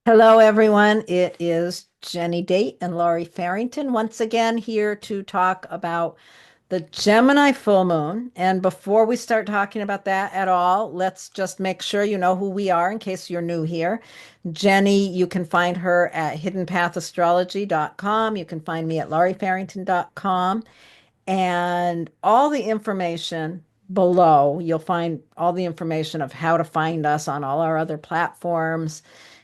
Hello, everyone. It is Jenny Date and Laurie Farrington once again here to talk about the Gemini full moon. And before we start talking about that at all, let's just make sure you know who we are in case you're new here. Jenny, you can find her at hiddenpathastrology.com. You can find me at lauriefarrington.com. And all the information below, you'll find all the information of how to find us on all our other platforms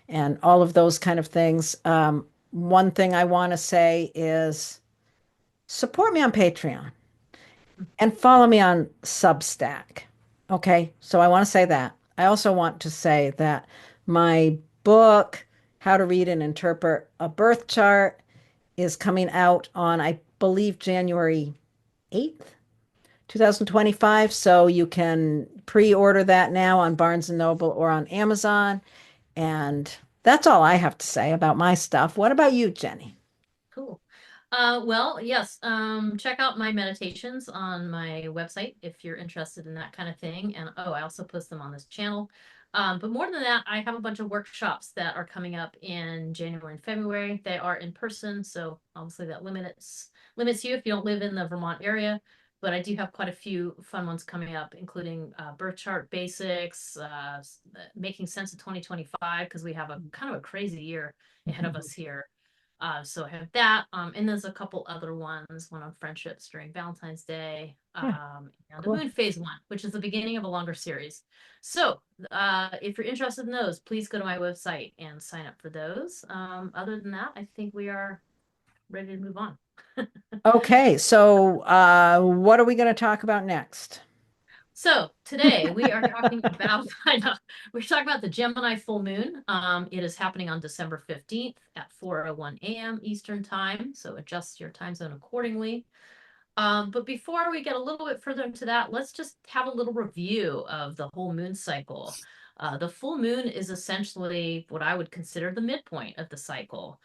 and all of those kind of things. One thing I want to say is support me on Patreon and follow me on Substack. Okay, so I want to say that. I also want to say that my book, How to Read and Interpret a Birth Chart, is coming out on, I believe, January 8th. 2025. So you can pre-order that now on Barnes and Noble or on Amazon. And that's all I have to say about my stuff. What about you, Jenny? Cool. Well, yes, check out my meditations on my website if you're interested in that kind of thing. And I also post them on this channel. But more than that, I have a bunch of workshops that are coming up in January and February. They are in person, so obviously that limits you if you don't live in the Vermont area. But I do have quite a few fun ones coming up, including birth chart basics, making sense of 2025, because we have a kind of a crazy year ahead of us here. So I have that. And there's a couple other ones, one on friendships during Valentine's Day, Yeah, and the cool. Moon Phase One, which is the beginning of a longer series. So if you're interested in those, please go to my website and sign up for those. Other than that, I think we are ready to move on. Okay, so what are we going to talk about next? So today we are talking about I know we're talking about the Gemini full moon. It is happening on December 15th at 4:01 a.m. Eastern time. So adjust your time zone accordingly. But before we get a little bit further into that, let's just have a little review of the whole moon cycle. The full moon is essentially what I would consider the midpoint of the cycle.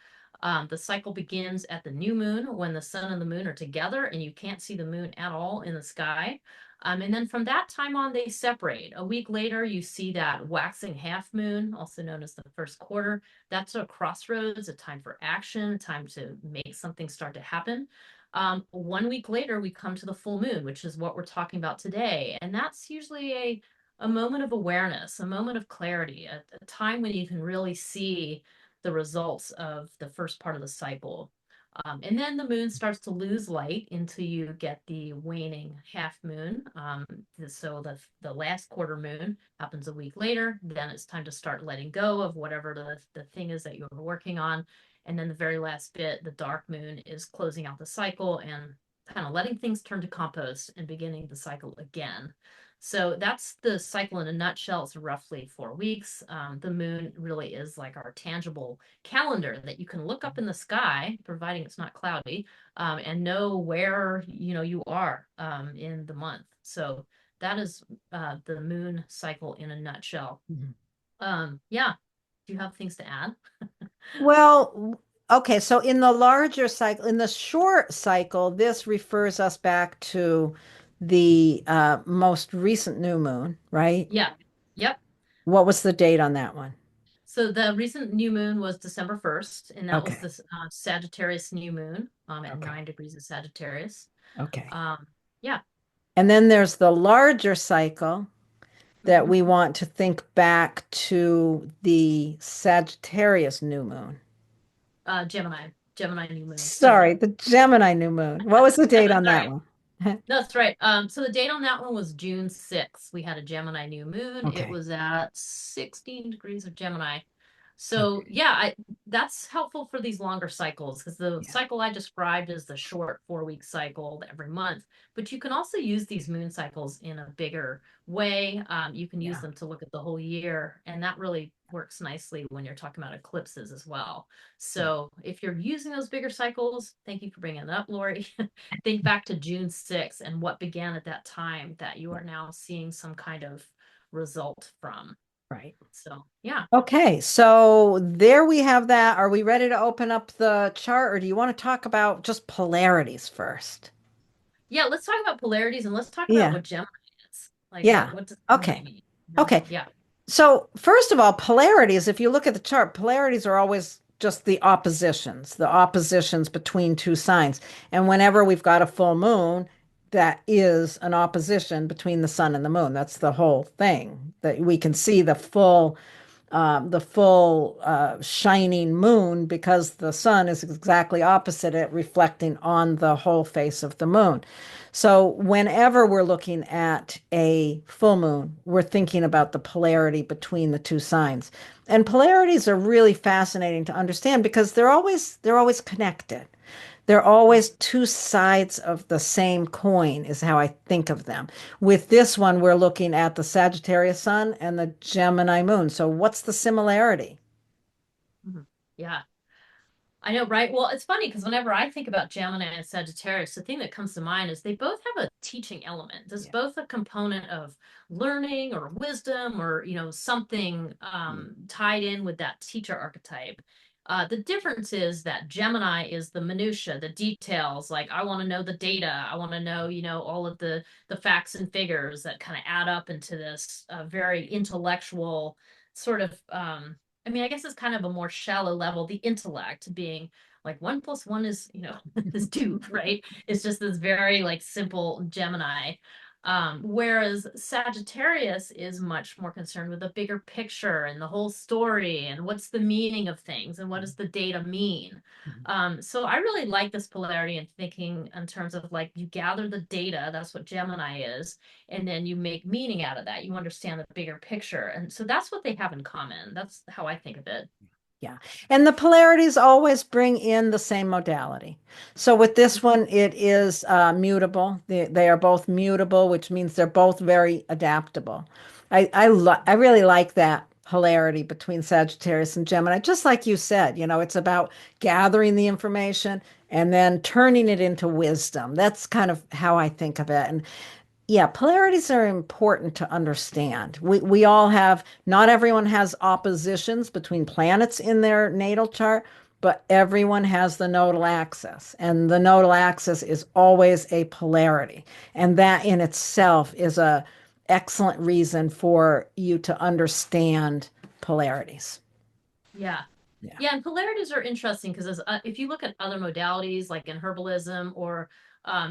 The cycle begins at the new moon when the sun and the moon are together and you can't see the moon at all in the sky. And then from that time on, they separate. A week later, you see that waxing half moon, also known as the first quarter. That's a crossroads, a time for action, a time to make something start to happen. 1 week later, we come to the full moon, which is what we're talking about today. And that's usually a moment of awareness, a moment of clarity, a time when you can really see the results of the first part of the cycle. And then the moon starts to lose light until you get the waning half moon. So the last quarter moon happens a week later. Then it's time to start letting go of whatever the thing is that you were working on. And then the very last bit, the dark moon, is closing out the cycle and kind of letting things turn to compost and beginning the cycle again. So that's the cycle in a nutshell. It's roughly 4 weeks. The moon really is like our tangible calendar that you can look up in the sky, providing it's not cloudy, and know where you are in the month. So that is the moon cycle in a nutshell. Mhm. Yeah. Do you have things to add? Well, okay, so in the larger cycle, in the short cycle, this refers us back to the most recent new moon, right? Yeah. Yep. What was the date on that one? So the recent new moon was December 1st, and that was Okay, the Sagittarius new moon at okay, 9 degrees of Sagittarius. okay. Um, yeah. And then there's the larger cycle that hmm we want to think back to the Sagittarius new moon. Gemini new moon. Sorry, the Gemini new moon. What was the date on that Sorry. one? That's right. So the date on that one was June 6th. We had a Gemini new moon. It Okay. was at 16 degrees of Gemini. So Okay. yeah, that's helpful for these longer cycles because the Yeah. cycle I described is the short 4 week cycle every month. But you can also use these moon cycles in a bigger way. You can use Yeah. them to look at the whole year, and that really works nicely when you're talking about eclipses as well. Yeah. So if you're using those bigger cycles, thank you for bringing it up, Lori. Think back to June 6th and what began at that time that you Yeah. are now seeing some kind of result from. Right. So, yeah. Okay. So there we have that. Are we ready to open up the chart, or do you want to talk about just polarities first? Yeah, let's talk about polarities and let's talk about Yeah. what Gemini is. Like Yeah. what does Gemini Okay. mean? Okay. Yeah. So, first of all, polarities, if you look at the chart, polarities are always just the oppositions between two signs. And whenever we've got a full moon, that is an opposition between the sun and the moon. That's the whole thing, that we can see the full shining moon because the sun is exactly opposite it, reflecting on the whole face of the moon. So, whenever we're looking at a full moon, we're thinking about the polarity between the two signs. And polarities are really fascinating to understand because they're always connected. They're always two sides of the same coin, is how I think of them. With this one, we're looking at the Sagittarius sun and the Gemini moon. So, what's the similarity? Mhm. Yeah. I know, right? Well, it's funny because whenever I think about Gemini and Sagittarius, the thing that comes to mind is they both have a teaching element. There's Yeah. both a component of learning or wisdom or, something tied in with that teacher archetype. The difference is that Gemini is the minutia, the details. Like I want to know the data. I want to know, all of the facts and figures that kind of add up into this very intellectual sort of I guess it's kind of a more shallow level, the intellect being like one plus one is, is two, right? It's just this very like simple Gemini. Whereas Sagittarius is much more concerned with the bigger picture and the whole story and what's the meaning of things and what does the data mean. So I really like this polarity and thinking in terms of like you gather the data, that's what Gemini is, and then you make meaning out of that. You understand the bigger picture. And so that's what they have in common. That's how I think of it. Yeah. And the polarities always bring in the same modality. So with this one, it is mutable. They are both mutable, which means they're both very adaptable. I really like that polarity between Sagittarius and Gemini. Just like you said, it's about gathering the information and then turning it into wisdom. That's kind of how I think of it. And yeah, polarities are important to understand. We all have, not everyone has oppositions between planets in their natal chart, but everyone has the nodal axis. And the nodal axis is always a polarity. And that in itself is a excellent reason for you to understand polarities. Yeah. Yeah. Yeah, and polarities are interesting because if you look at other modalities like in herbalism or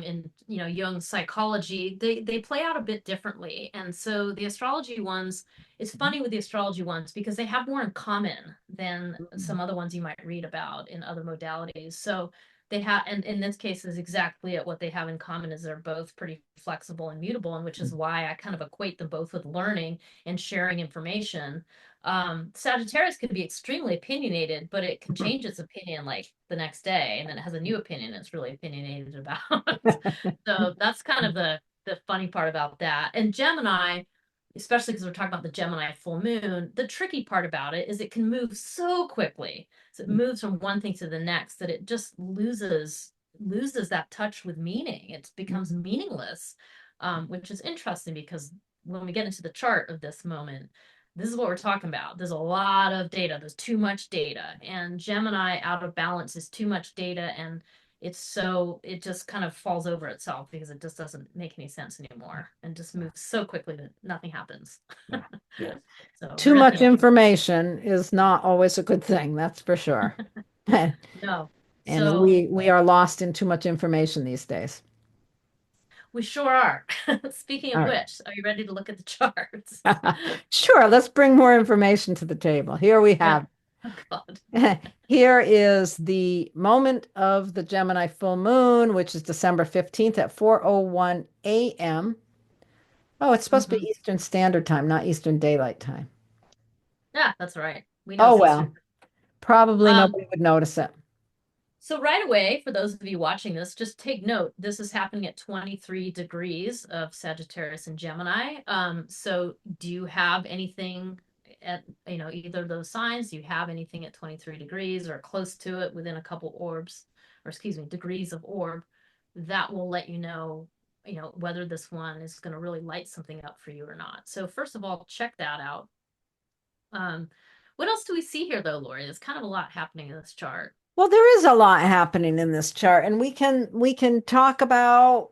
in Jung psychology, they play out a bit differently. And so the astrology ones, it's funny with the astrology ones because they have more in common than some other ones you might read about in other modalities. So they have, and in this case, is exactly what they have in common is they're both pretty flexible and mutable, and which is why I kind of equate them both with learning and sharing information. Sagittarius can be extremely opinionated, but it can change its opinion like the next day, and then it has a new opinion it's really opinionated about. So that's kind of the funny part about that. And Gemini, especially because we're talking about the Gemini full moon, the tricky part about it is it can move so quickly. So it moves from one thing to the next that it just loses that touch with meaning. It becomes meaningless, which is interesting because when we get into the chart of this moment, this is what we're talking about. There's a lot of data. There's too much data. And Gemini out of balance is too much data. And it just kind of falls over itself because it just doesn't make any sense anymore and just moves so quickly that nothing happens. Yeah. Yeah. So we're Too definitely much gonna keep. information is not always a good thing, that's for sure. No. And So we are lost in too much information these days. we sure are. Speaking All of right. which, are you ready to look at the charts? Sure, let's bring more information to the table. Here we Yeah. have. Oh God. Here is the moment of the Gemini full moon, which is December 15th at 4:01 a.m. Oh, it's supposed to Hmm. be Eastern Standard Time, not Eastern Daylight Time. Yeah, that's right. We know Oh sisters. well, probably Um, nobody would notice it. So right away, for those of you watching this, just take note. This is happening at 23 degrees of Sagittarius and Gemini. So do you have anything at, either of those signs? Do you have anything at 23 degrees or close to it within a couple orbs, or excuse me, degrees of orb? That will let whether this one is going to really light something up for you or not. So first of all, check that out. Um, what else do we see here though, Lori? There's kind of a lot happening in this chart. Well, there is a lot happening in this chart, and we can talk about.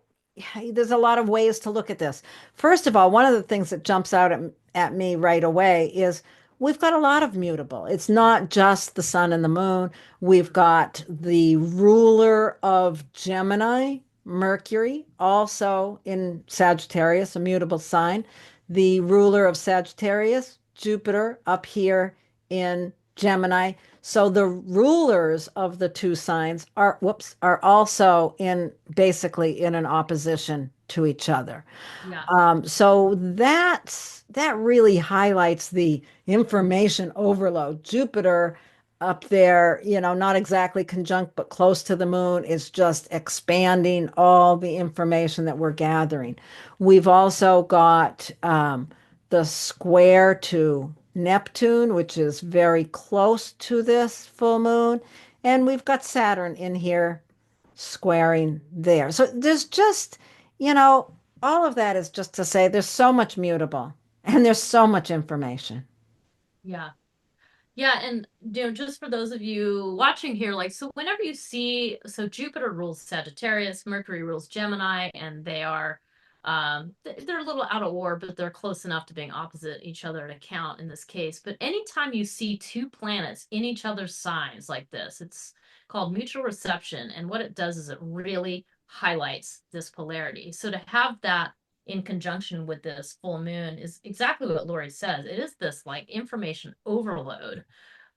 there's a lot of ways to look at this. First of all, one of the things that jumps out at me right away is we've got a lot of mutable. It's not just the sun and the moon. We've got the ruler of Gemini, Mercury, also in Sagittarius, a mutable sign. The ruler of Sagittarius, Jupiter, up here in Gemini. So the rulers of the two signs are also in basically in an opposition to each other. Yeah. So that really highlights the information overload. Jupiter up there, not exactly conjunct, but close to the moon, is just expanding all the information that we're gathering. We've also got the square to Neptune, which is very close to this full moon. And we've got Saturn in here squaring there. So there's just, you know, all of that is just to say there's so much mutable and there's so much information. Yeah. Yeah, and just for those of you watching here, like, so whenever you see, so Jupiter rules Sagittarius, Mercury rules Gemini, and they're a little out of war, but they're close enough to being opposite each other to count in this case. But anytime you see two planets in each other's signs like this, it's called mutual reception, and what it does is it really highlights this polarity. So to have that in conjunction with this full moon is exactly what Laurie says. It is this like information overload.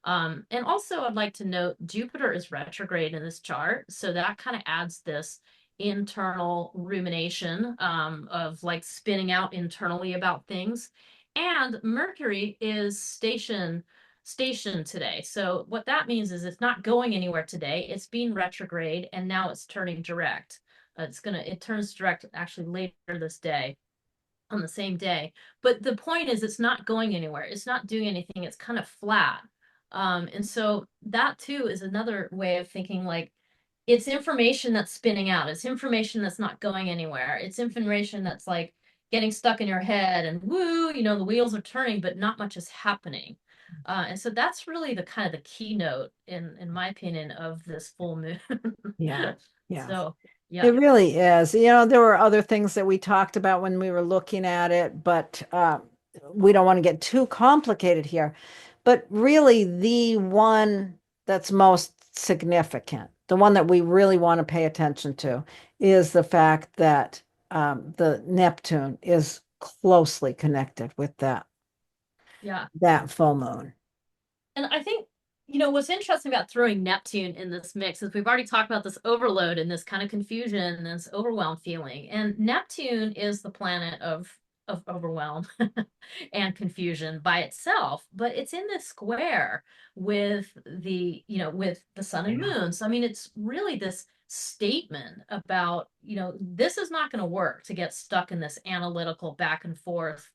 And also, I'd like to note Jupiter is retrograde in this chart. So that kind of adds this internal rumination of like spinning out internally about things. And Mercury is station today. So what that means is it's not going anywhere today. It's being retrograde and now it's turning direct. It turns direct actually later this day on the same day. But the point is, it's not going anywhere. It's not doing anything. It's kind of flat. And so that too is another way of thinking like it's information that's spinning out. It's information that's not going anywhere. It's information that's like getting stuck in your head and woo, the wheels are turning, but not much is happening. And so that's really the kind of the keynote in my opinion of this full moon. Yeah. Yeah. So It yeah, really is. There were other things that we talked about when we were looking at it, but we don't want to get too complicated here. But really, the one that's most significant, the one that we really want to pay attention to, is the fact that the Neptune is closely connected with yeah. that full moon. And I think, what's interesting about throwing Neptune in this mix is we've already talked about this overload and this kind of confusion and this overwhelm feeling. And Neptune is the planet of overwhelm and confusion by itself, but it's in this square with with the sun and Yeah. moon. So I mean, it's really this statement about, this is not going to work to get stuck in this analytical back and forth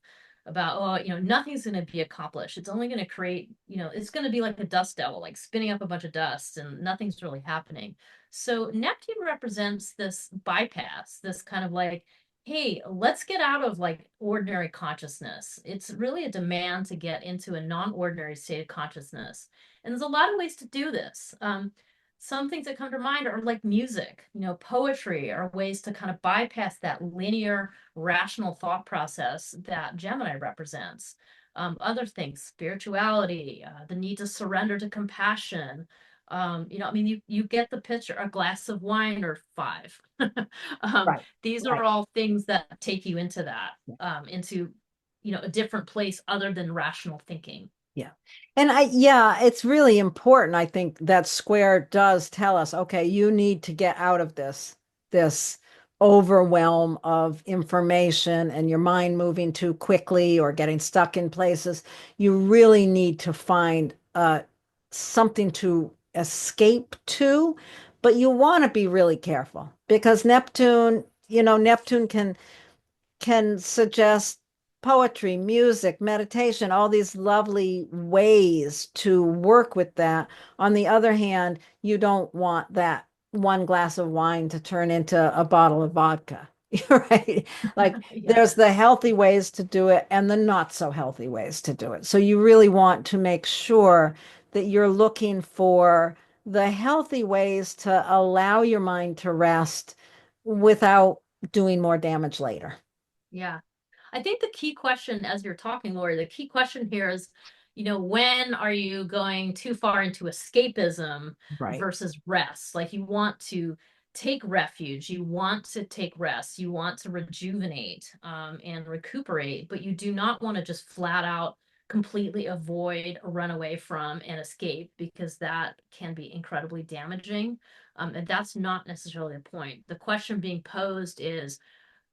about, oh, nothing's going to be accomplished. It's only going to create, it's going to be like a dust devil, like spinning up a bunch of dust and nothing's really happening. So Neptune represents this bypass, this kind of like, hey, let's get out of like ordinary consciousness. It's really a demand to get into a non-ordinary state of consciousness. And there's a lot of ways to do this. Some things that come to mind are like music, poetry are ways to kind of bypass that linear rational thought process that Gemini represents. Other things, spirituality, the need to surrender to compassion. I mean, you get the picture, a glass of wine or five. Right. These are Right. all things that take you into that, into, a different place other than rational thinking. Yeah. And yeah, it's really important. I think that square does tell us, okay, you need to get out of this overwhelm of information and your mind moving too quickly or getting stuck in places. You really need to find something to escape to, but you want to be really careful because Neptune can suggest poetry, music, meditation, all these lovely ways to work with that. On the other hand, you don't want that one glass of wine to turn into a bottle of vodka. Right? Like Yeah. there's the healthy ways to do it and the not so healthy ways to do it. So you really want to make sure that you're looking for the healthy ways to allow your mind to rest without doing more damage later. Yeah. I think the key question as you're talking, Lori, the key question here is, when are you going too far into escapism Right. versus rest? Like you want to take refuge, you want to take rest, you want to rejuvenate and recuperate, but you do not want to just flat out completely avoid, run away from, and escape because that can be incredibly damaging. And that's not necessarily the point. The question being posed is,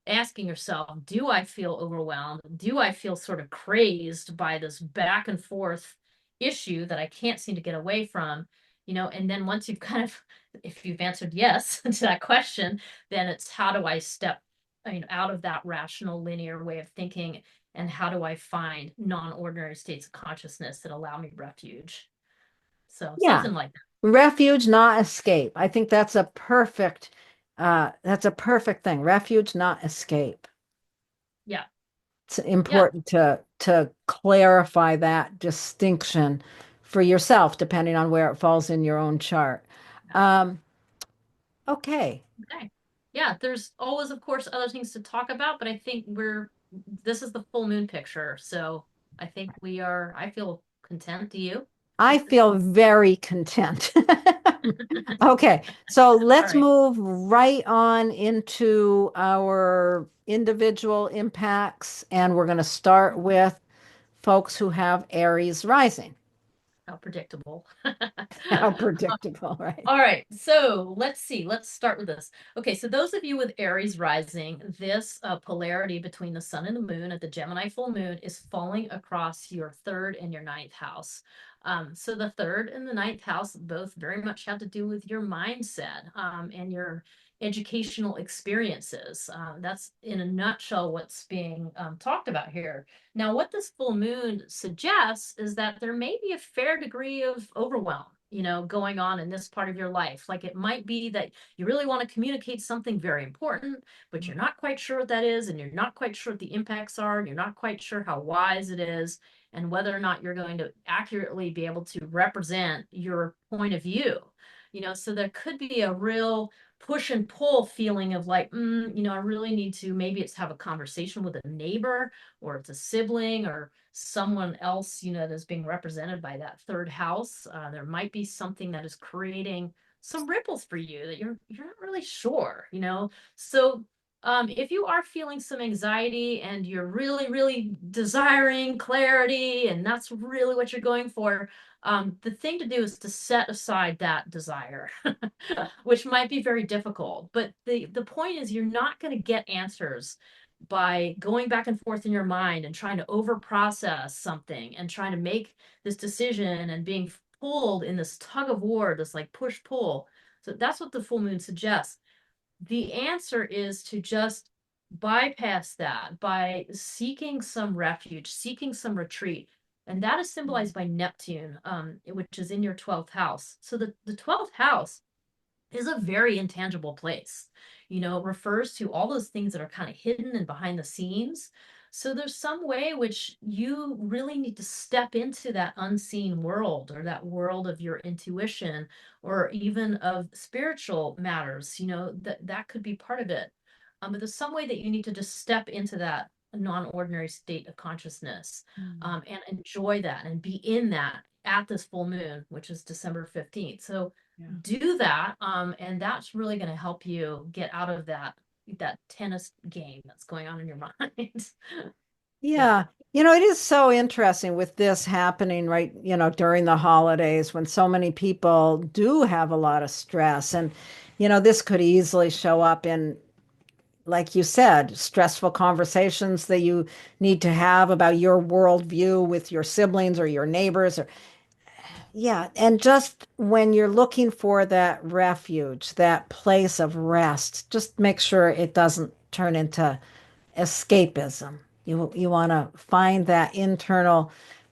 asking yourself, do I feel overwhelmed? Do I feel sort of crazed by this back and forth issue that I can't seem to get away from? And then once you've kind of, if you've answered yes to that question, then it's how do I step, out of that rational linear way of thinking, and how do I find non-ordinary states of consciousness that allow me refuge? So Yeah. something like that. Refuge, not escape. I think that's a perfect thing. Refuge, not escape. Yeah. It's Yeah. important to clarify that distinction for yourself, depending on where it falls in your own chart. Um, okay. Okay. Yeah, there's always, of course, other things to talk about, but I think this is the full moon picture. So I think I feel content. Do you? I feel very content. Okay, so All let's right. move right on into our individual impacts, and we're going to start with folks who have Aries rising. How predictable. How predictable, right? All right, so let's see. Let's start with this. Okay, so those of you with Aries rising, this polarity between the sun and the moon at the Gemini full moon is falling across your third and your ninth house. So the third and the ninth house both very much have to do with your mindset and your educational experiences. That's in a nutshell what's being talked about here. Now, what this full moon suggests is that there may be a fair degree of overwhelm, going on in this part of your life. Like it might be that you really want to communicate something very important, but you're not quite sure what that is, and you're not quite sure what the impacts are, and you're not quite sure how wise it is, and whether or not you're going to accurately be able to represent your point of view. So there could be a real push and pull feeling of like, I really need to, maybe it's have a conversation with a neighbor, or it's a sibling, or someone else, that's being represented by that third house. There might be something that is creating some ripples for you that you're not really sure. So if you are feeling some anxiety and you're really, really desiring clarity, and that's really what you're going for, the thing to do is to set aside that desire, which might be very difficult. But the point is, you're not going to get answers by going back and forth in your mind and trying to over process something and trying to make this decision and being pulled in this tug of war, this like push pull. So that's what the full moon suggests. The answer is to just bypass that by seeking some refuge, seeking some retreat. And that is symbolized by Neptune, which is in your 12th house. So the 12th house is a very intangible place. It refers to all those things that are kind of hidden and behind the scenes. So there's some way which you really need to step into that unseen world, or that world of your intuition, or even of spiritual matters, that could be part of it. But there's some way that you need to just step into that non-ordinary state of consciousness, and enjoy that and be in that at this full moon, which is December 15th. So Yeah. do that, and that's really going to help you get out of that tennis game that's going on in your mind. Yeah. Yeah. It is so interesting with this happening right, during the holidays when so many people do have a lot of stress. And, this could easily show up in, like you said, stressful conversations that you need to have about your worldview with your siblings or your neighbors, or yeah, and just when you're looking for that refuge, that place of rest, just make sure it doesn't turn into escapism. You want to find that internal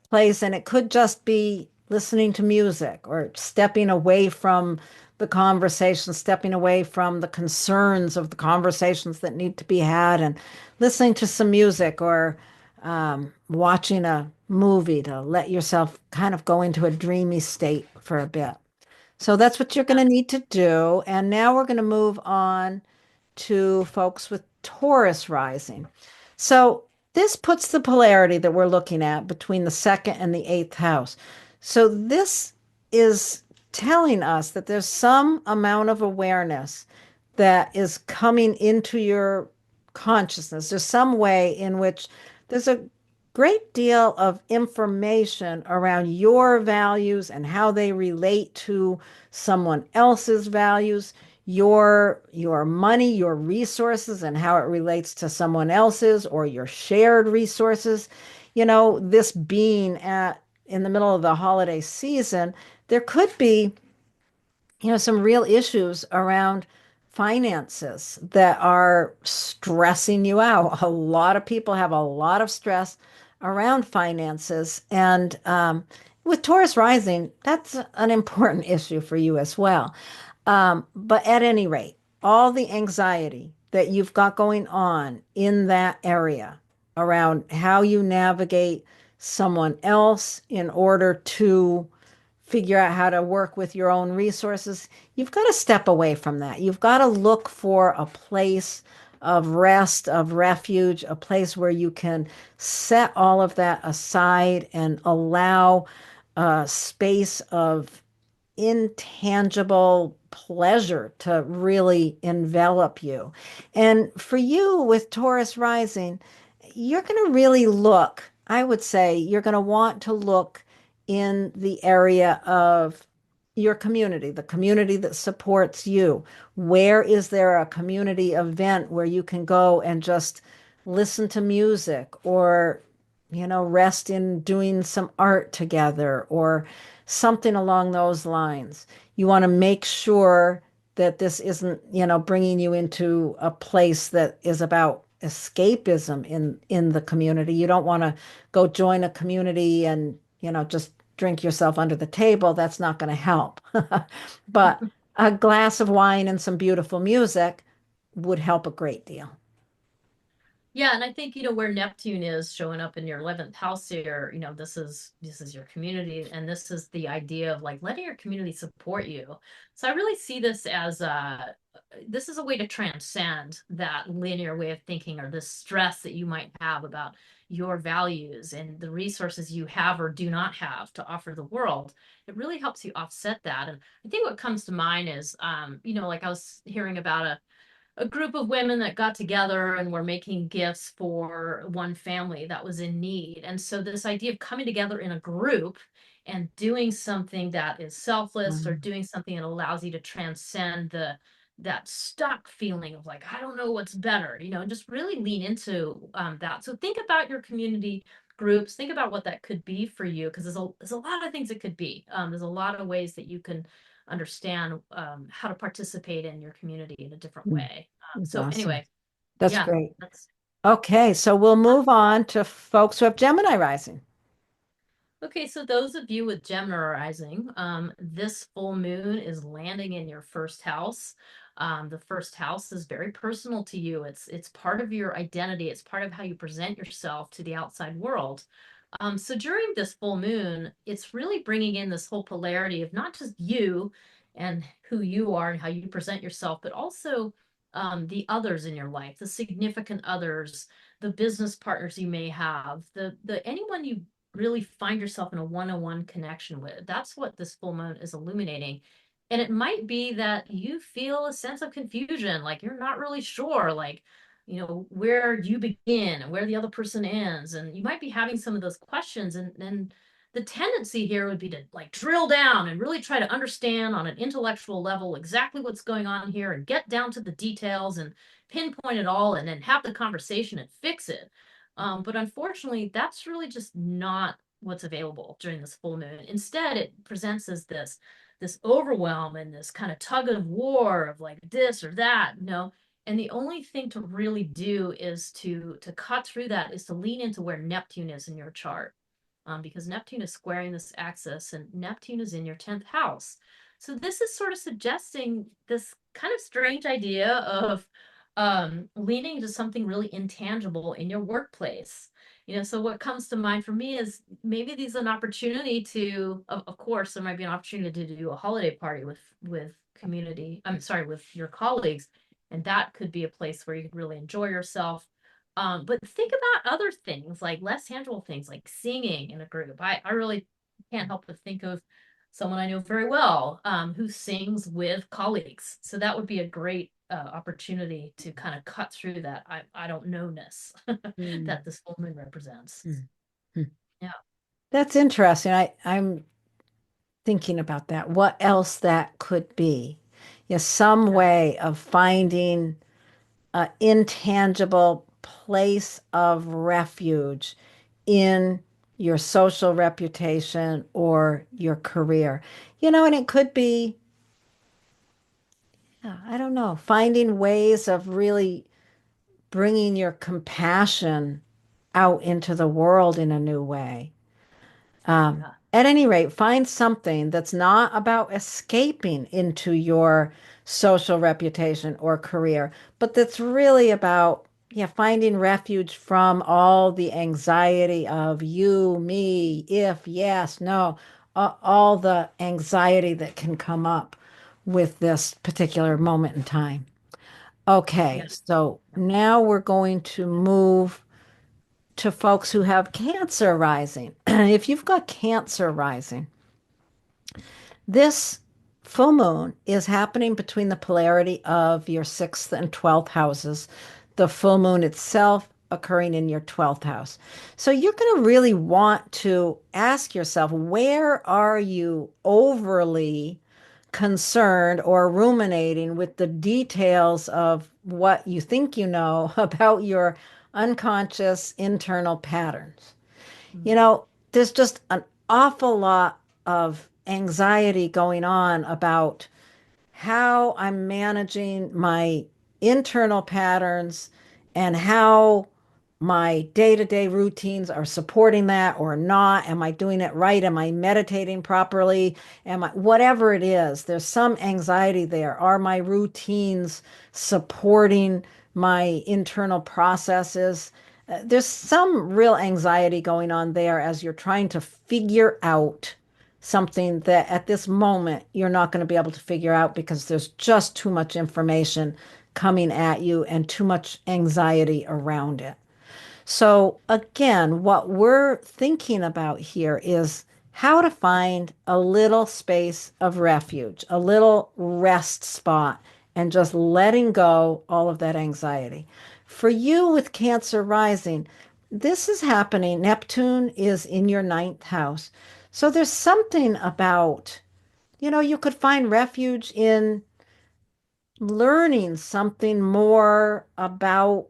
place, and it could just be listening to music or stepping away from the conversation, stepping away from the concerns of the conversations that need to be had, and listening to some music, or watching a movie to let yourself kind of go into a dreamy state for a bit. So that's what you're going to need to do. And now we're going to move on to folks with Taurus rising. So this puts the polarity that we're looking at between the second and the eighth house. So this is telling us that there's some amount of awareness that is coming into your consciousness. There's some way in which there's a great deal of information around your values and how they relate to someone else's values, your money, your resources and how it relates to someone else's or your shared resources. You know, this being at in the middle of the holiday season, there could be, you know, some real issues around finances that are stressing you out. A lot of people have a lot of stress around finances. And with Taurus rising, that's an important issue for you as well. But at any rate, all the anxiety that you've got going on in that area around how you navigate someone else in order to figure out how to work with your own resources, you've got to step away from that. You've got to look for a place of rest, of refuge, a place where you can set all of that aside and allow a space of intangible pleasure to really envelop you. And for you with Taurus rising, you're going to really look, I would say, you're going to want to look in the area of your community, the community that supports you. Where is there a community event where you can go and just listen to music or, you know, rest in doing some art together or something along those lines? You want to make sure that this isn't, you know, bringing you into a place that is about escapism in the community. You don't want to go join a community and, you know, just drink yourself under the table. That's not going to help. But a glass of wine and some beautiful music would help a great deal. Yeah, and I think, where Neptune is showing up in your 11th house here, this is your community, and this is the idea of like letting your community support you. So I really see this as this is a way to transcend that linear way of thinking or the stress that you might have about your values and the resources you have or do not have to offer the world. It really helps you offset that. And I think what comes to mind is, like I was hearing about a group of women that got together and were making gifts for one family that was in need. And so this idea of coming together in a group and doing something that is selfless or Mhm. doing something that allows you to transcend that stuck feeling of like, I don't know what's better, and just really lean into that. So think about your community groups, think about what that could be for you, because there's a lot of things it could be. There's a lot of ways that you can understand how to participate in your community in a different Mm. way. That's So awesome. anyway, That's yeah, great. that's Okay, so we'll move on to folks who have Gemini rising. okay. So those of you with Gemini rising, this full moon is landing in your first house. The first house is very personal to you. It's part of your identity. It's part of how you present yourself to the outside world. So during this full moon, it's really bringing in this whole polarity of not just you and who you are and how you present yourself, but also the others in your life, the significant others, the business partners you may have, the anyone you really find yourself in a one-on-one connection with. That's what this full moon is illuminating. And it might be that you feel a sense of confusion, like you're not really sure, like where you begin and where the other person ends, and you might be having some of those questions, and the tendency here would be to like drill down and really try to understand on an intellectual level exactly what's going on here and get down to the details and pinpoint it all and then have the conversation and fix it. But unfortunately, that's really just not what's available during this full moon. Instead, it presents as this overwhelm and this kind of tug of war of like this or that, and the only thing to really do is to cut through that is to lean into where Neptune is in your chart, because Neptune is squaring this axis, and Neptune is in your 10th house. So this is sort of suggesting this kind of strange idea of leaning into something really intangible in your workplace. So what comes to mind for me is maybe there's an opportunity to, of course, there might be an opportunity to do a holiday party with community. I'm sorry, with your colleagues, And that could be a place where you could really enjoy yourself. But think about other things, like less tangible things, like singing in a group. I really can't help but think of someone I know very well, who sings with colleagues. So that would be a great opportunity to kind of cut through that I don't know-ness Mm. that this full moon represents. Mm. Mm. Yeah, That's interesting. I'm thinking about that. What else that could be? Yeah, some yeah, way of finding an intangible place of refuge in your social reputation or your career. And it could be, I don't know, finding ways of really bringing your compassion out into the world in a new way. yeah, At any rate, find something that's not about escaping into your social reputation or career, but that's really about, yeah, finding refuge from all the anxiety of you, me, if, yes, no, all the anxiety that can come up with this particular moment in time. yeah, Okay, so yeah. now we're going to move to folks who have Cancer rising. If you've got Cancer rising, this full moon is happening between the polarity of your sixth and 12th houses, the full moon itself occurring in your 12th house. So you're going to really want to ask yourself, where are you overly concerned or ruminating with the details of what you think you know about your unconscious internal patterns? Mm, You know, there's just an awful lot of anxiety going on about how I'm managing my internal patterns and how my day-to-day routines are supporting that or not. Am I doing it right? Am I meditating properly? Am I, whatever it is, there's some anxiety there. Are my routines supporting my internal processes? There's some real anxiety going on there as you're trying to figure out something that at this moment you're not going to be able to figure out because there's just too much information coming at you and too much anxiety around it. So, again, what we're thinking about here is how to find a little space of refuge, a little rest spot, and just letting go all of that anxiety. For you with Cancer rising, this is happening. Neptune is in your ninth house. So there's something about, you could find refuge in learning something more about,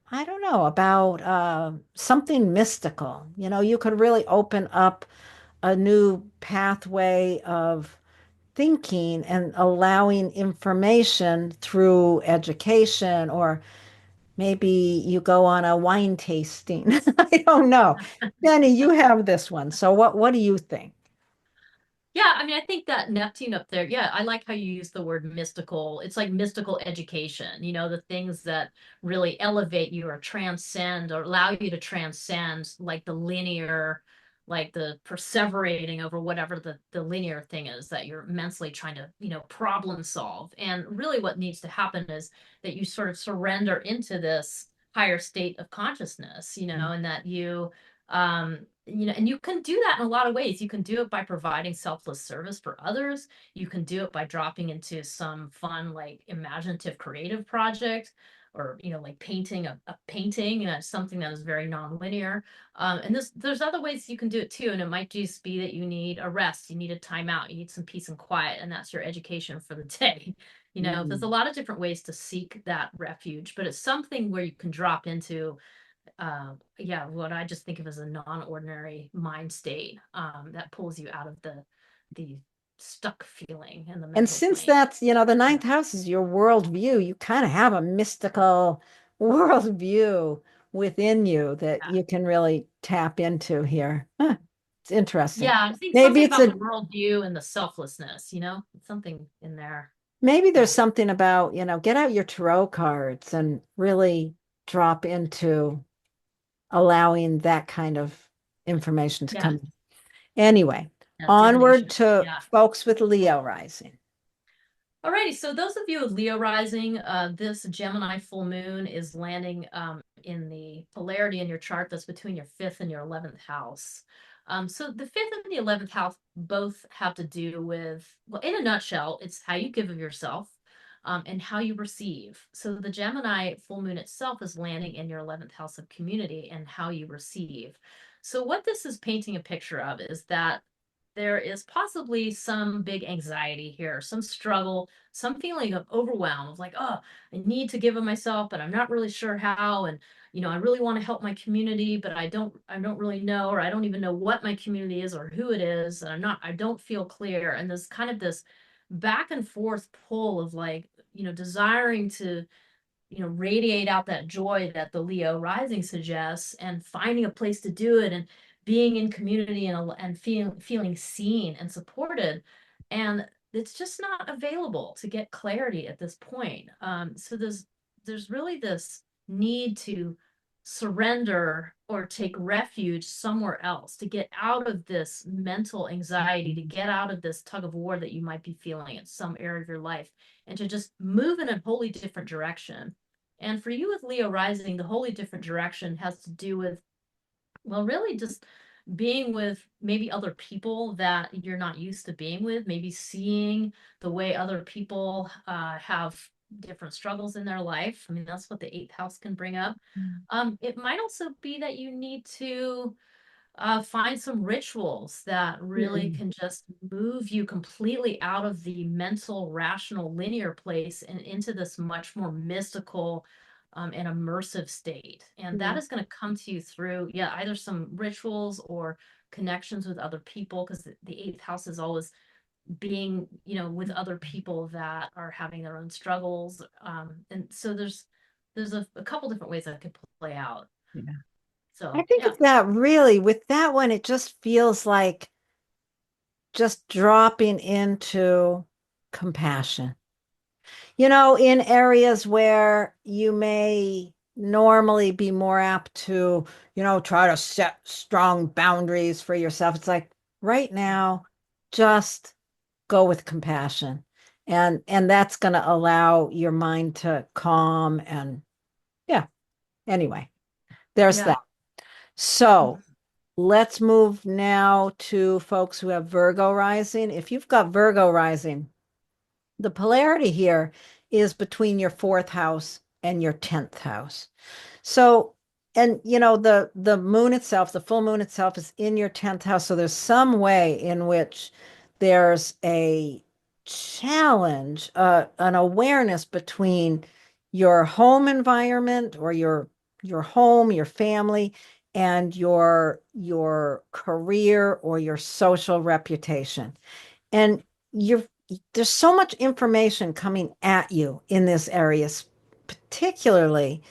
I don't know, about something mystical. You could really open up a new pathway of thinking and allowing information through education, or maybe you go on a wine tasting. I don't know. Jenny, you have this one. So what do you think? Yeah, I mean, I think that Neptune up there, yeah, I like how you use the word mystical. It's like mystical education, the things that really elevate you or transcend or allow you to transcend like the linear, like the perseverating over whatever the linear thing is that you're mentally trying to, problem solve. And really what needs to happen is that you sort of surrender into this higher state of consciousness, and that and you can do that in a lot of ways. You can do it by providing selfless service for others. You can do it by dropping into some fun, like imaginative creative project, or like painting a painting, something that is very nonlinear. And there's other ways you can do it too. And it might just be that you need a rest, you need a timeout, you need some peace and quiet, and that's your education for the day. There's a Mm. lot of different ways to seek that refuge, but it's something where you can drop into yeah, what I just think of as a non-ordinary mind state, that pulls you out of the stuck feeling in the And mental since plane. that's, the Yeah, ninth house is your worldview, you kind of have a mystical worldview within you that yeah, you can really tap into here. Huh, it's interesting. yeah. I think Maybe something it's about the a worldview and the selflessness. Something in there. maybe there's Yeah, something about, get out your tarot cards and really drop into allowing that kind of information to yeah, come. Anyway, yeah. onward Divination. to Yeah. folks with Leo rising. Alrighty, so those of you with Leo rising, this Gemini full moon is landing in the polarity in your chart that's between your fifth and your 11th house. So the fifth and the 11th house both have to do with, well, in a nutshell, it's how you give of yourself and how you receive. So the Gemini full moon itself is landing in your 11th house of community and how you receive. So what this is painting a picture of is that there is possibly some big anxiety here, some struggle, some feeling of overwhelm of like, oh, I need to give of myself, but I'm not really sure how. And, I really want to help my community, but I don't really know, or I don't even know what my community is or who it is. And I don't feel clear. And there's kind of this back and forth pull of like, desiring to radiate out that joy that the Leo rising suggests and finding a place to do it and being in community and feeling seen and supported. And it's just not available to get clarity at this point. So there's really this need to surrender or take refuge somewhere else to get out of this mental anxiety, to get out of this tug of war that you might be feeling in some area of your life, and to just move in a wholly different direction. And for you with Leo rising, the wholly different direction has to do with, well, really just being with maybe other people that you're not used to being with, maybe seeing the way other people have different struggles in their life. I mean, that's what the eighth house can bring up. It might also be that you need to find some rituals that really Mm. can just move you completely out of the mental, rational, linear place and into this much more mystical and immersive state. And that Mm. is going to come to you through, yeah, either some rituals or connections with other people, because the eighth house is always being, with other people that are having their own struggles. And so there's a couple different ways that could play out. Yeah. I So think yeah. of that really with that one, it just feels like just dropping into compassion. In areas where you may normally be more apt to, try to set strong boundaries for yourself. It's like right now, just go with compassion. And that's going to allow your mind to calm and yeah. Anyway, there's Yeah. that. So let's move now to folks who have Virgo rising. If you've got Virgo rising, the polarity here is between your fourth house and your 10th house. So, and the moon itself, the full moon itself is in your 10th house. So there's some way in which there's a challenge, an awareness between your home environment or your home, your family, and your career or your social reputation. And you're there's so much information coming at you in this area, particularly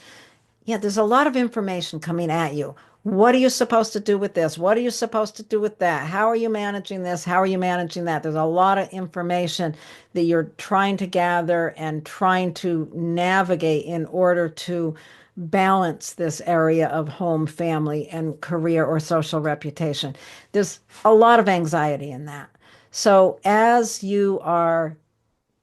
there's a lot of information coming at you. What are you supposed to do with this? What are you supposed to do with that? How are you managing this? How are you managing that? There's a lot of information that you're trying to gather and trying to navigate in order to balance this area of home, family, and career or social reputation. There's a lot of anxiety in that. So as you are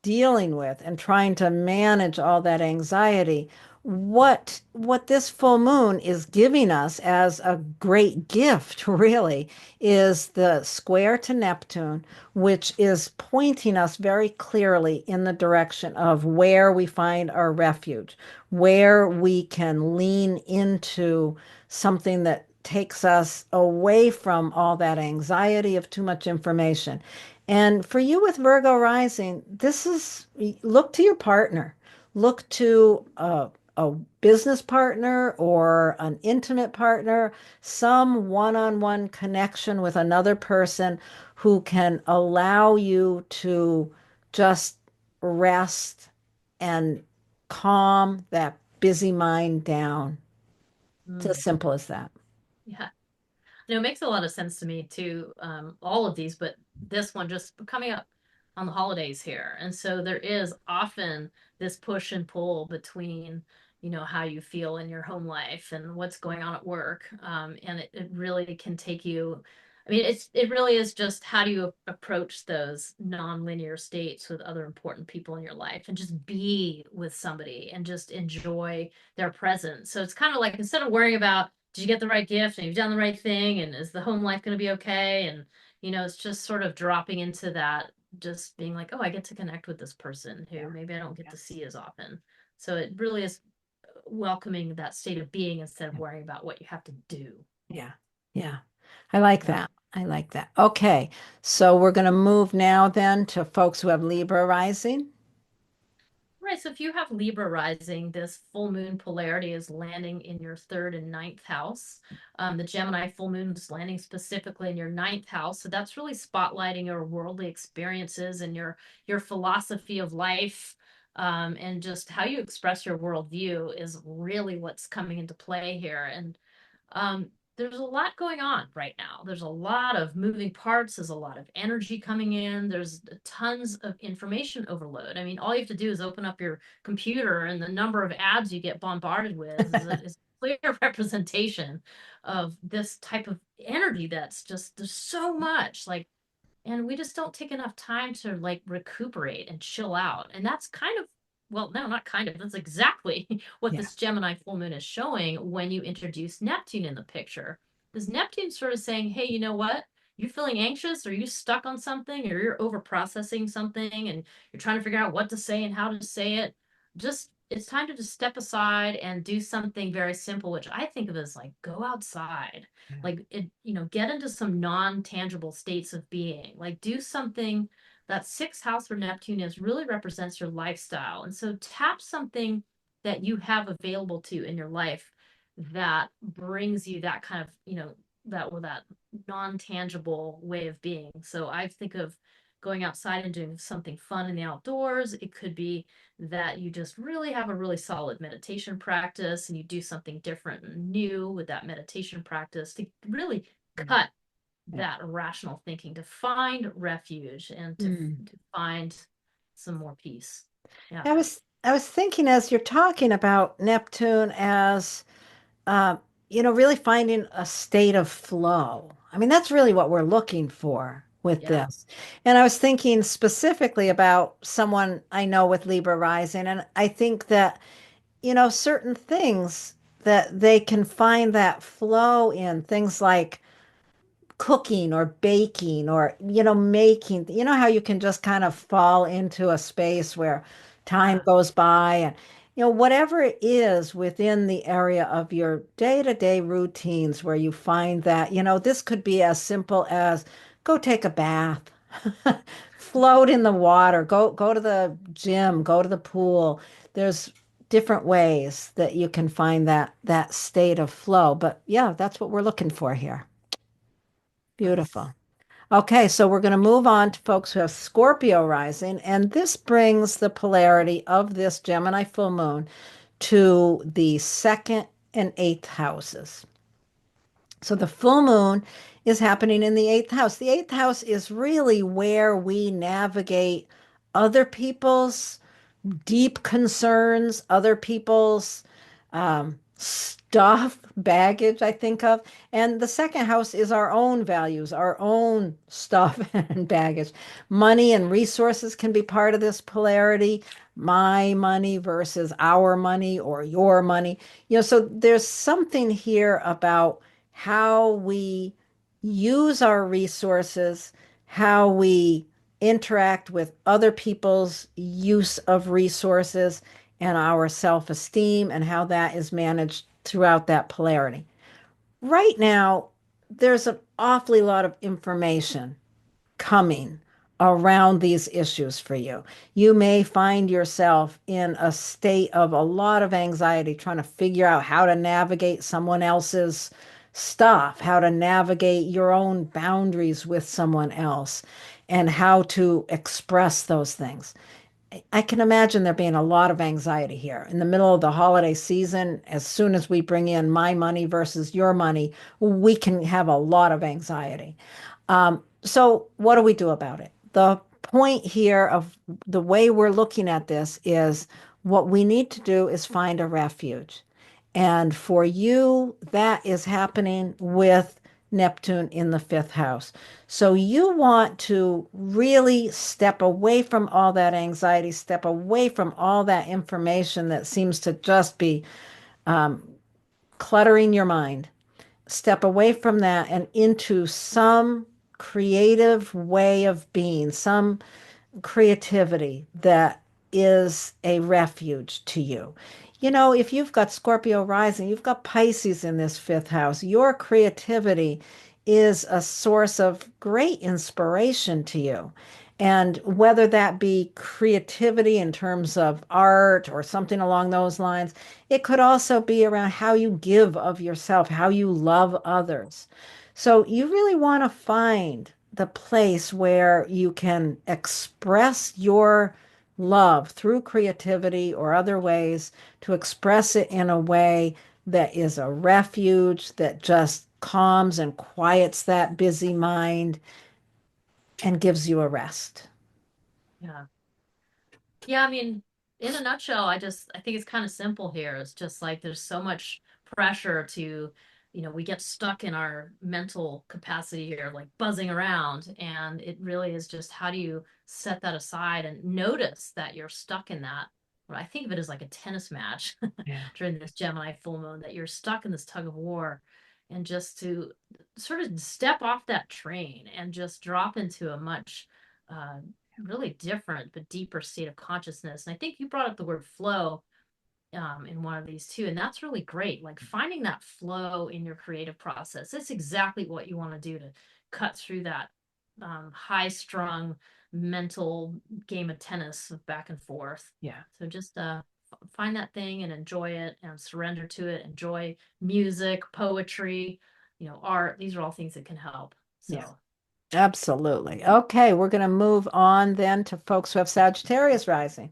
dealing with and trying to manage all that anxiety, what this full moon is giving us as a great gift really is the square to Neptune, which is pointing us very clearly in the direction of where we find our refuge, where we can lean into something that takes us away from all that anxiety of too much information. And for you with Virgo rising, this is look to your partner, look to a business partner or an intimate partner, some one-on-one connection with another person who can allow you to just rest and calm that busy mind down. It's as Mm. simple as that. Yeah. It makes a lot of sense to me too. All of these, but this one just coming up on the holidays here. And so there is often this push and pull between, how you feel in your home life and what's going on at work. And it really can take you I mean, it really is just how do you approach those non-linear states with other important people in your life and just be with somebody and just enjoy their presence. So it's kind of like instead of worrying about did you get the right gift and you've done the right thing and is the home life going to be okay? And it's just sort of dropping into that, just being like, oh, I get to connect with this person Yeah. who maybe I don't get Yeah. to see as often. So it really is welcoming that state of being instead of Yeah. worrying about what you have to do. Yeah. Yeah. I like Yeah. that. I like that. Okay. So we're going to move now then to folks who have Libra rising. Right. So if you have Libra rising, this full moon polarity is landing in your third and ninth house. The Gemini full moon is landing specifically in your ninth house. So that's really spotlighting your worldly experiences and your philosophy of life. And just how you express your worldview is really what's coming into play here. And um, there's a lot going on right now. There's a lot of moving parts. There's a lot of energy coming in. There's tons of information overload. I mean, all you have to do is open up your computer, and the number of ads you get bombarded with is a clear representation of this type of energy that's just there's so much like and we just don't take enough time to like recuperate and chill out. And that's kind of, well, no, not kind of, that's exactly what Yeah. this Gemini full moon is showing when you introduce Neptune in the picture. Because Neptune's sort of saying, hey, you know what? You're feeling anxious, or you stuck on something, or you're over processing something, and you're trying to figure out what to say and how to say it. Just it's time to just step aside and do something very simple, which I think of as like go outside, Yeah. like it, get into some non-tangible states of being, like do something. That sixth house for Neptune is really represents your lifestyle, and so tap something that you have available to you in your life that brings you that kind of that non-tangible way of being. So I think of going outside and doing something fun in the outdoors. It could be that you just really have a really solid meditation practice and you do something different and new with that meditation practice to really cut Yeah. that irrational thinking, to find refuge and to, Mm. to find some more peace. Yeah. I was thinking as you're talking about Neptune as uh, really finding a state of flow. I mean, that's really what we're looking for with Yeah. this. And I was thinking specifically about someone I know with Libra rising, and I think that, certain things that they can find that flow in, things like cooking or baking or making, how you can just kind of fall into a space where time Yeah. goes by, and whatever it is within the area of your day-to-day routines where you find that, this could be as simple as go take a bath, float in the water, go to the gym, go to the pool. There's different ways that you can find that state of flow, but yeah, that's what we're looking for here. Nice. Beautiful. Okay, so we're going to move on to folks who have Scorpio rising, and this brings the polarity of this Gemini full moon to the second and eighth houses. So the full moon is happening in the eighth house. The eighth house is really where we navigate other people's deep concerns, other people's stuff, baggage, I think of. And the second house is our own values, our own stuff and baggage. Money and resources can be part of this polarity. My money versus our money or your money. So there's something here about how we use our resources, how we interact with other people's use of resources and our self-esteem and how that is managed throughout that polarity. Right now, there's an awfully lot of information coming around these issues for you. You may find yourself in a state of a lot of anxiety trying to figure out how to navigate someone else's stuff, how to navigate your own boundaries with someone else, and how to express those things. I can imagine there being a lot of anxiety here. In the middle of the holiday season, as soon as we bring in my money versus your money, we can have a lot of anxiety. So, what do we do about it? The point here of the way we're looking at this is what we need to do is find a refuge. And for you, that is happening with Neptune in the fifth house. So you want to really step away from all that anxiety, step away from all that information that seems to just be cluttering your mind. Step away from that and into some creative way of being, some creativity that is a refuge to you. You know, if you've got Scorpio rising, you've got Pisces in this fifth house, your creativity is a source of great inspiration to you. And whether that be creativity in terms of art or something along those lines, it could also be around how you give of yourself, how you love others. So you really want to find the place where you can express your love through creativity or other ways to express it in a way that is a refuge that just calms and quiets that busy mind and gives you a rest. Yeah. Yeah, I mean, in a nutshell, I think it's kind of simple here. It's just like there's so much pressure to, we get stuck in our mental capacity here, like buzzing around. And it really is just how do you set that aside and notice that you're stuck in that? Well, I think of it as like a tennis match Yeah. during this Gemini full moon, that you're stuck in this tug of war. And just to sort of step off that train and just drop into a much uh, really different but deeper state of consciousness. And I think you brought up the word flow in one of these too, and that's really great. Like finding that flow in your creative process. That's exactly what you want to do to cut through that high strung mental game of tennis of back and forth. Yeah. So just find that thing and enjoy it and surrender to it. Enjoy music, poetry, art. These are all things that can help. Yeah. So Absolutely. Okay, we're going to move on then to folks who have Sagittarius rising.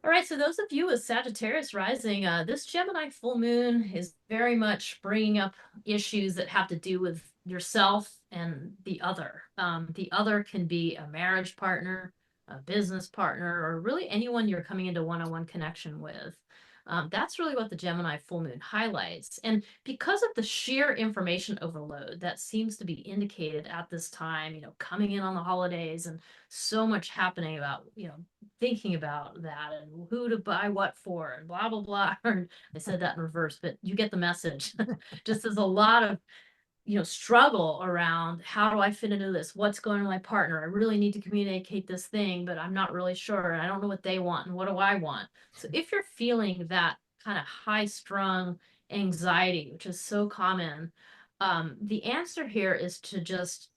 all right, so those of you with Sagittarius rising, this Gemini full moon is very much bringing up issues that have to do with yourself and the other. The other can be a marriage partner, a business partner, or really anyone you're coming into one-on-one connection with. That's really what the Gemini full moon highlights. And because of the sheer information overload that seems to be indicated at this time, coming in on the holidays and so much happening about, thinking about that and who to buy what for and blah blah blah. I said that in reverse, but you get the message. Just there's a lot of struggle around how do I fit into this? What's going on with my partner? I really need to communicate this thing, but I'm not really sure. And I don't know what they want and what do I want? So if you're feeling that kind of high strung anxiety, which is so common, the answer here is to just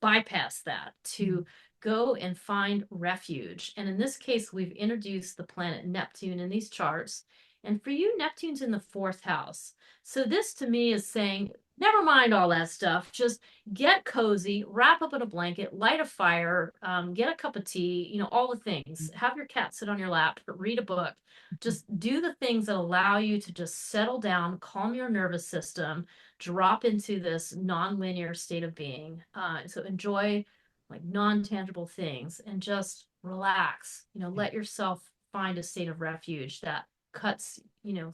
bypass that, to go and find refuge. And in this case, we've introduced the planet Neptune in these charts. And for you, Neptune's in the fourth house. So this to me is saying, never mind all that stuff. Just get cozy, wrap up in a blanket, light a fire, get a cup of tea, all the things. Have your cat sit on your lap, read a book. Just do the things that allow you to just settle down, calm your nervous system, drop into this non-linear state of being. So enjoy like non-tangible things and just relax, let yourself find a state of refuge that cuts,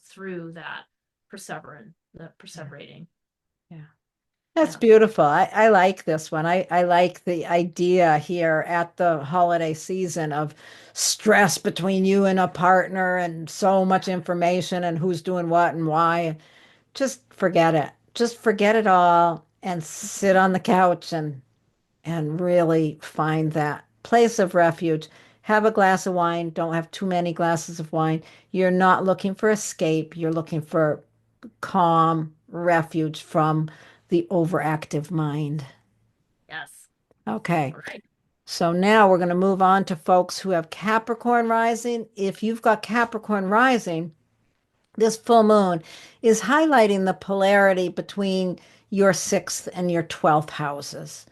through that the perseverating. Yeah. That's Yeah. beautiful. I like this one. I like the idea here at the holiday season of stress between you and a partner and so much information and who's doing what and why. Just forget it. Just forget it all and sit on the couch and really find that place of refuge. Have a glass of wine. Don't have too many glasses of wine. You're not looking for escape. You're looking for calm refuge from the overactive mind. Yes. Okay. All right. So now we're going to move on to folks who have Capricorn rising. If you've got Capricorn rising, this full moon is highlighting the polarity between your sixth and your 12th houses.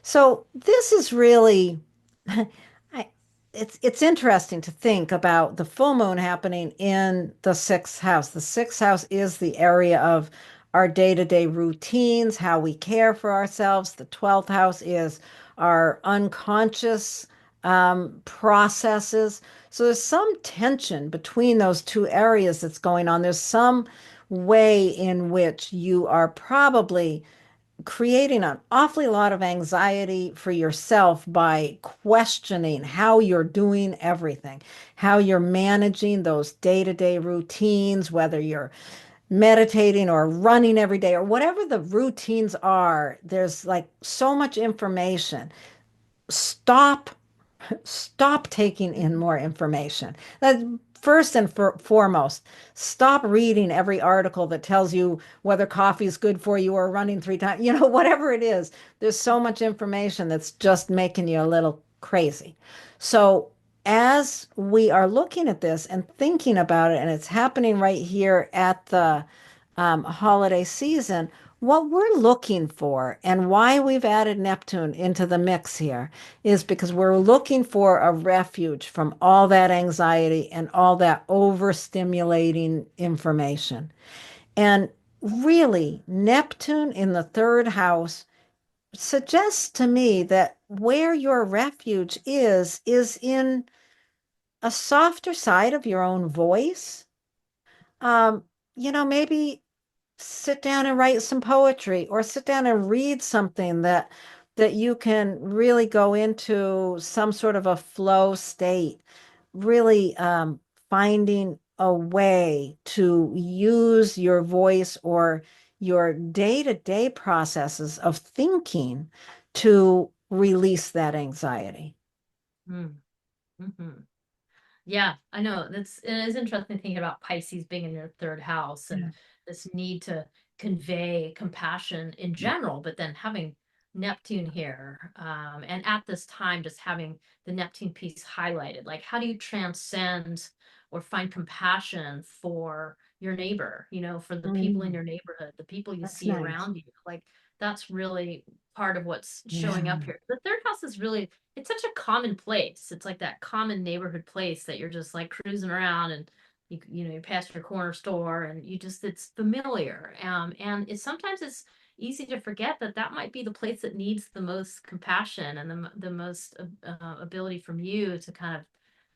So this is really I, it's interesting to think about the full moon happening in the sixth house. The sixth house is the area of our day-to-day routines, how we care for ourselves. The 12th house is our unconscious processes. So there's some tension between those two areas that's going on. There's some way in which you are probably creating an awfully lot of anxiety for yourself by questioning how you're doing everything, how you're managing those day-to-day routines, whether you're meditating or running every day or whatever the routines are. There's like so much information. Stop Stop taking in more information. That first and foremost, stop reading every article that tells you whether coffee is good for you or running 3 times, whatever it is. There's so much information that's just making you a little crazy. So, as we are looking at this and thinking about it, and it's happening right here at the holiday season, what we're looking for and why we've added Neptune into the mix here is because we're looking for a refuge from all that anxiety and all that overstimulating information. And really, Neptune in the third house suggests to me that where your refuge is in a softer side of your own voice. Um, maybe sit down and write some poetry or sit down and read something that you can really go into some sort of a flow state, really finding a way to use your voice or your day-to-day processes of thinking to release that anxiety. Mm. Hmm. Yeah, I know. It is interesting thinking about Pisces being in your third house and Yeah. this need to convey compassion in general, but then having Neptune here, and at this time just having the Neptune piece highlighted. Like, how do you transcend or find compassion for your neighbor, for the people in Mm, your neighborhood, the people you that's see nice. around you? Like, that's really part of what's showing up Yeah. here. The third house is really, it's such a common place. It's like that common neighborhood place that you're just like cruising around and you pass your corner store and it's familiar. And it's easy to forget that that might be the place that needs the most compassion and the most ability from you to kind of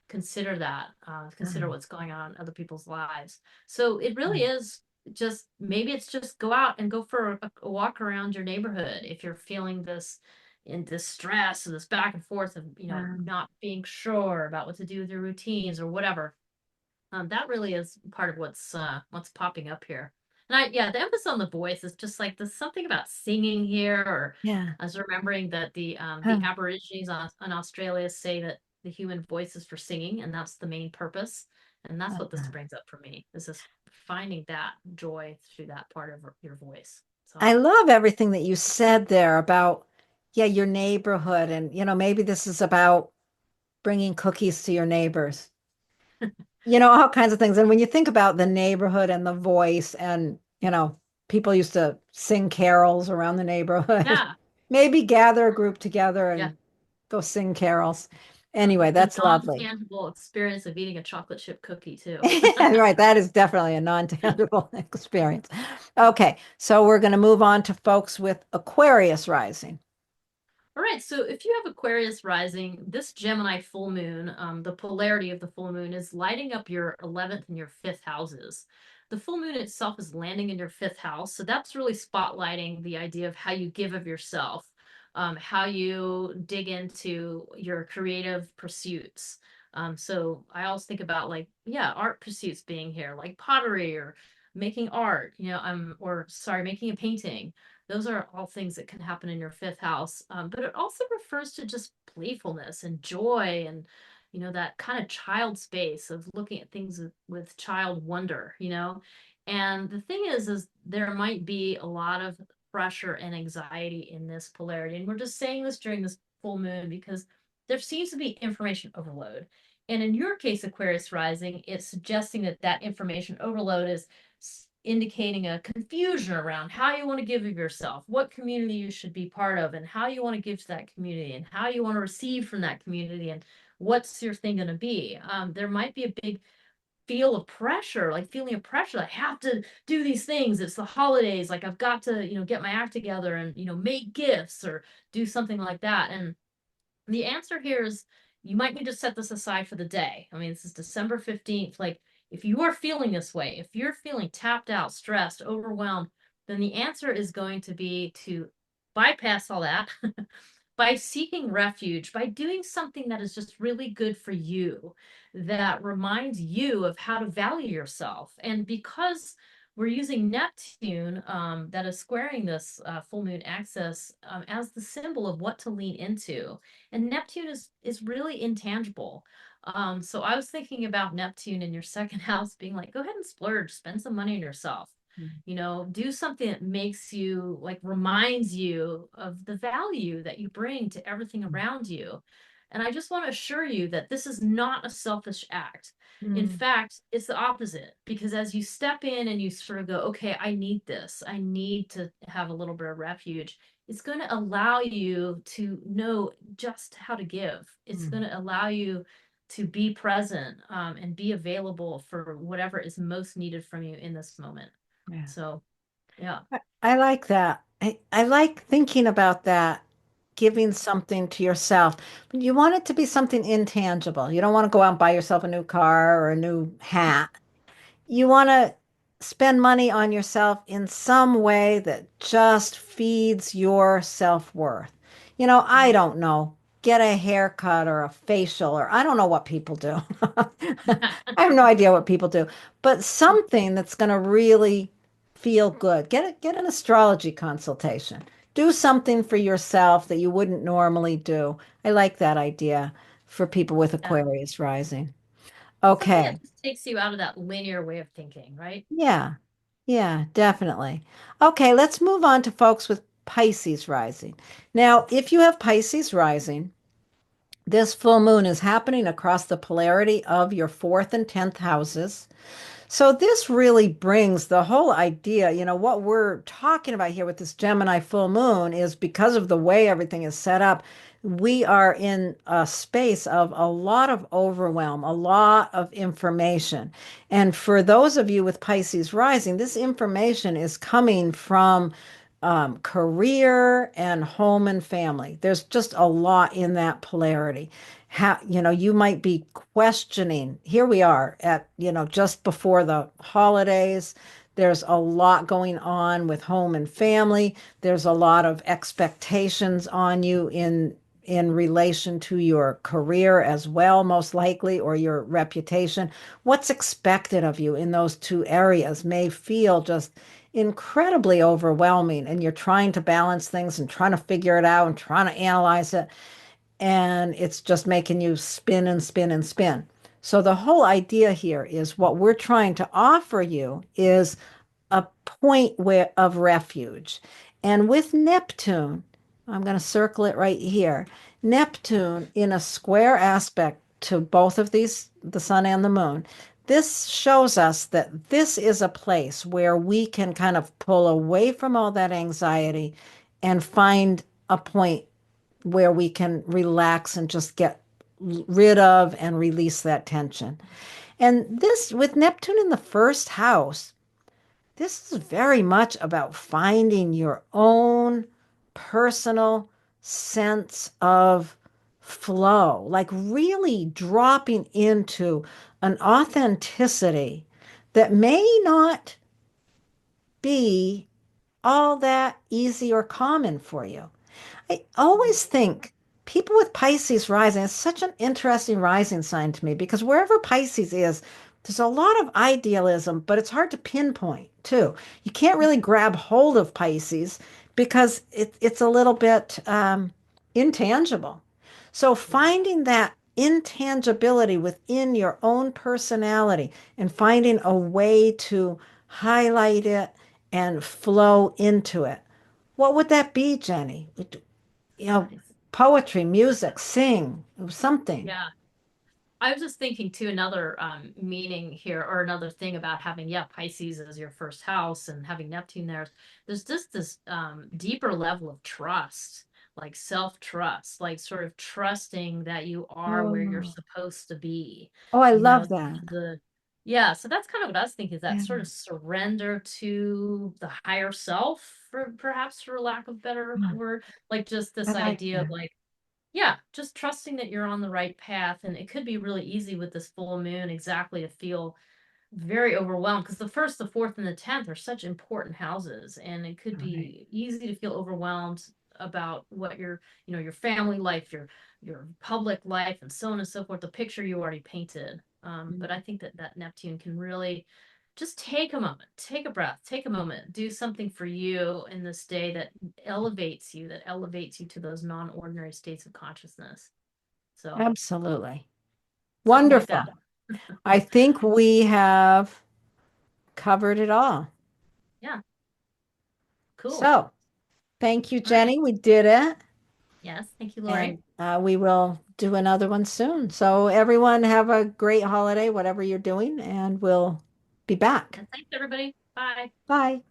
consider Mm, what's going on in other people's lives. So it really mm, is just, maybe it's just go out and go for a walk around your neighborhood if you're feeling this in distress and this back and forth of um, not being sure about what to do with your routines or whatever. That really is part of what's popping up here. And yeah, the emphasis on the voice is just like there's something about singing here. Or yeah. I was remembering that the Huh. Aborigines in Australia say that the human voice is for singing, and that's the main purpose. And that's what this brings up for me, is this finding that joy through that part of your voice. I So love everything that you said there about, yeah, your neighborhood. And, maybe this is about bringing cookies to your neighbors, all kinds of things. And when you think about the neighborhood and the voice, and, people used to sing carols around the neighborhood, yeah, maybe gather a group together yeah. and go sing carols. Anyway, The that's lovely. non-tangible experience of eating a chocolate chip cookie too. Right, that is definitely a non-tangible experience. Okay, so we're going to move on to folks with Aquarius rising. All right, so if you have Aquarius rising, this Gemini full moon, the polarity of the full moon is lighting up your 11th and your fifth houses. The full moon itself is landing in your fifth house, so that's really spotlighting the idea of how you give of yourself, how you dig into your creative pursuits. So I always think about, like, yeah, art pursuits being here, like pottery or making art, or sorry, making a painting. Those are all things that can happen in your fifth house. But it also refers to just playfulness and joy and, that kind of child space of looking at things with child wonder. And the thing is there might be a lot of pressure and anxiety in this polarity. And we're just saying this during this full moon because there seems to be information overload. And in your case, Aquarius rising, it's suggesting that that information overload is indicating a confusion around how you want to give of yourself, what community you should be part of, and how you want to give to that community, and how you want to receive from that community, and what's your thing going to be. There might be a big feeling of pressure. I have to do these things. It's the holidays. Like, I've got to, get my act together and, make gifts or do something like that. And the answer here is you might need to set this aside for the day. I mean, this is December 15th. Like, if you are feeling this way, if you're feeling tapped out, stressed, overwhelmed, then the answer is going to be to bypass all that by seeking refuge, by doing something that is just really good for you, that reminds you of how to value yourself. And because we're using Neptune, that is squaring this full moon axis, as the symbol of what to lean into. And Neptune is really intangible. So I was thinking about Neptune in your second house being like, go ahead and splurge, spend some money on yourself. You know, do something that makes you, like, reminds you of the value that you bring to everything around you. And I just want to assure you that this is not a selfish act. In Mm, fact, it's the opposite, because as you step in and you sort of go, okay, I need this, I need to have a little bit of refuge, it's going to allow you to know just how to give. It's going mm, to allow you to be present, and be available for whatever is most needed from you in this moment. yeah. So, yeah. I like that. I like thinking about that, giving something to yourself. But you want it to be something intangible. You don't want to go out and buy yourself a new car or a new hat. You want to spend money on yourself in some way that just feeds your self-worth. I Mm. don't know, get a haircut or a facial, or I don't know what people do. I have no idea what people do, but something that's going to really feel good. Get an astrology consultation. Do something for yourself that you wouldn't normally do. I like that idea for people with Yeah. Aquarius rising. Something Okay. that just takes you out of that linear way of thinking, right? Yeah. Yeah, definitely. Okay, let's move on to folks with Pisces rising. Now, if you have Pisces rising, this full moon is happening across the polarity of your fourth and 10th houses. So this really brings the whole idea, what we're talking about here with this Gemini full moon is because of the way everything is set up, we are in a space of a lot of overwhelm, a lot of information. And for those of you with Pisces rising, this information is coming from career and home and family. There's just a lot in that polarity. You might be questioning. Here we are at, just before the holidays. There's a lot going on with home and family. There's a lot of expectations on you in relation to your career as well, most likely, or your reputation. What's expected of you in those two areas may feel just incredibly overwhelming, and you're trying to balance things and trying to figure it out and trying to analyze it, and it's just making you spin and spin and spin. So the whole idea here is what we're trying to offer you is a point of refuge. And with Neptune, I'm going to circle it right here. Neptune in a square aspect to both of these, the sun and the moon. This shows us that this is a place where we can kind of pull away from all that anxiety and find a point where we can relax and just get rid of and release that tension. And this, with Neptune in the first house, this is very much about finding your own personal sense of flow, like really dropping into an authenticity that may not be all that easy or common for you. I always think people with Pisces rising is such an interesting rising sign to me because wherever Pisces is, there's a lot of idealism, but it's hard to pinpoint too. You can't really grab hold of Pisces because it's a little bit intangible. So Yeah. finding that intangibility within your own personality and finding a way to highlight it and flow into it. What would that be, Jenny? you know, Nice. Poetry, music, sing, something. Yeah. I was just thinking too, another meaning here, or another thing about having, yeah, Pisces as your first house and having Neptune there. There's just this deeper level of trust, like self-trust, like sort of trusting that you are where you're Oh, supposed to be. oh, I You know, love that. the yeah, so that's kind of what I was thinking, is that Yeah. sort of surrender to the higher self, for perhaps for lack of better word, like just I this like idea of that. like, yeah, just trusting that you're on the right path. And it could be really easy with this full moon exactly to feel very overwhelmed, because the first, the fourth, and the 10th are such important houses. And it could Right. be easy to feel overwhelmed about what your family life, your public life, and so on and so forth, the picture you already painted. But I think that Neptune can really just take a moment, take a breath, take a moment, do something for you in this day that elevates you to those non-ordinary states of consciousness. So Absolutely. something like Wonderful. that. I think we have covered it all. Yeah, cool. So thank you, All right. Jenny. We did it. Yes, thank you, Laurie. And we will do another one soon. So everyone have a great holiday, whatever you're doing, and we'll be back. And thanks, everybody. Bye. Bye.